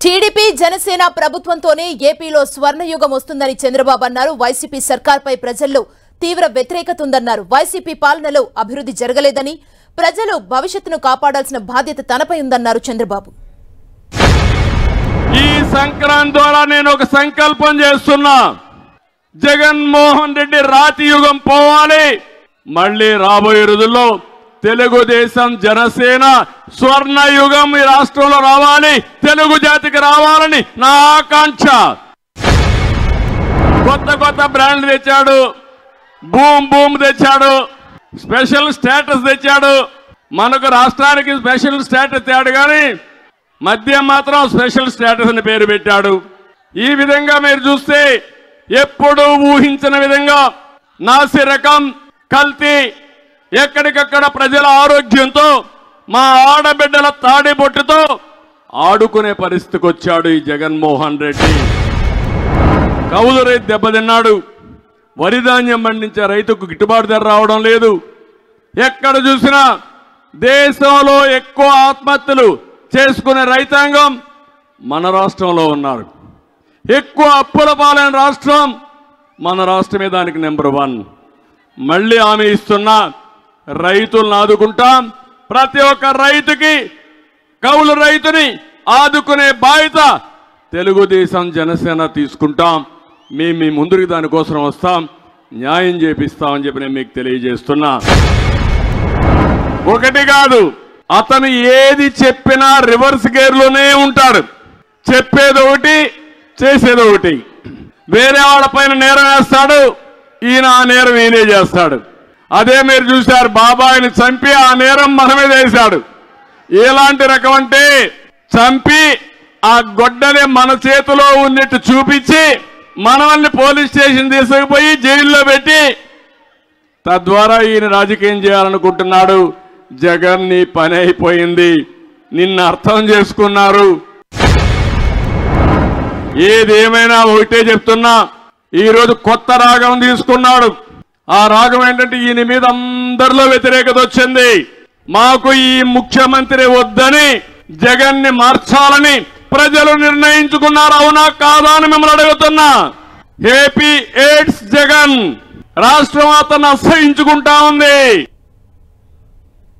TDP Janasena ప్రభుత్వంతోనే ఏపీలో స్వర్ణయుగం వస్తుందని చంద్రబాబు అన్నారు. వైసీపీ సర్కార్పై ప్రజల్లో తీవ్ర వ్యతిరేకత ఉందన్నారు. వైసీపీ పాలనలో అభివృద్ధి జరగలేదని, ప్రజలు భవిష్యత్తును కాపాడాల్సిన బాధ్యత తనపై ఉందన్నారు చంద్రబాబు. ఈ సంక్రాంతి ద్వారా నేను ఒక సంకల్పం చేస్తున్నా. జగన్మోహన్ రెడ్డి రాతి యుగం పోవాలి. మళ్ళీ రాబోయే రోజుల్లో తెలుగుదేశం జనసేన స్వర్ణయుగం ఈ రాష్ట్రంలో రావాలి, తెలుగు జాతికి రావాలని నా ఆకాంక్ష. కొత్త కొత్త బ్రాండ్లు తెచ్చాడు, బూమ్ బూమ్ తెచ్చాడు, స్పెషల్ స్టేటస్ తెచ్చాడు. మనకు రాష్ట్రానికి స్పెషల్ స్టేటస్ తేడు కానీ మద్యం మాత్రం స్పెషల్ స్టేటస్ అని పేరు పెట్టాడు. ఈ విధంగా మీరు చూస్తే ఎప్పుడూ ఊహించిన విధంగా నాసి రకం కల్తీ ఎక్కడికక్కడ ప్రజల ఆరోగ్యంతో మా ఆడబిడ్డల తాడిబొట్టుతో ఆడుకునే పరిస్థితికి వచ్చాడు ఈ జగన్మోహన్ రెడ్డి. కౌలు రైతు దెబ్బతిన్నాడు. వరి ధాన్యం పండించే రైతుకు గిట్టుబాటు ధర రావడం లేదు. ఎక్కడ చూసినా దేశంలో ఎక్కువ ఆత్మహత్యలు చేసుకునే రైతాంగం మన రాష్ట్రంలో ఉన్నారు. ఎక్కువ అప్పుల పాలైన రాష్ట్రం మన రాష్ట్రమే దానికి నెంబర్ 1. మళ్ళీ హామీ ఇస్తున్నా, రైతులను ఆదుకుంటాం. ప్రతి ఒక్క రైతుకి, కౌలు రైతుని ఆదుకునే బాధ్యత తెలుగుదేశం జనసేన తీసుకుంటాం. మేము మీ ముందుకు దానికోసం వస్తాం, న్యాయం చేపిస్తామని చెప్పి నేను మీకు తెలియజేస్తున్నా. ఒకటి కాదు, అతను ఏది చెప్పినా రివర్స్ గేర్లోనే ఉంటాడు. చెప్పేది ఒకటి, చేసేది ఒకటి. వేరే వాళ్ళ పైన నేరం వేస్తాడు, ఈయన ఆ నేరం ఈయనే చేస్తాడు. అదే మీరు చూశారు, బాబాయిని చంపి ఆ నేరం మనమే చేశాడు. ఎలాంటి రకం అంటే చంపి ఆ గొడ్డని మన చేతిలో ఉన్నట్టు చూపించి మనల్ని పోలీస్ స్టేషన్ తీసుకుపోయి జైల్లో పెట్టి తద్వారా ఈయన రాజకీయం చేయాలనుకుంటున్నాడు. జగన్ నీ పని అయిపోయింది, నిన్ను అర్థం చేసుకున్నారు. ఏదేమైనా ఒకటే చెప్తున్నా, ఈరోజు కొత్త రాగం తీసుకున్నాడు. ఆ రాగం ఏంటంటే ఈయన మీద అందరిలో వ్యతిరేకత వచ్చింది. మాకు ఈ ముఖ్యమంత్రి వద్దని, జగన్ని మార్చాలని ప్రజలు నిర్ణయించుకున్నారు. అవునా కాదా అని మిమ్మల్ని అడుగుతున్నా. ఏపీ ఎయిడ్స్ జగన్ రాష్ట్రం అతను అసహించుకుంటా ఉంది.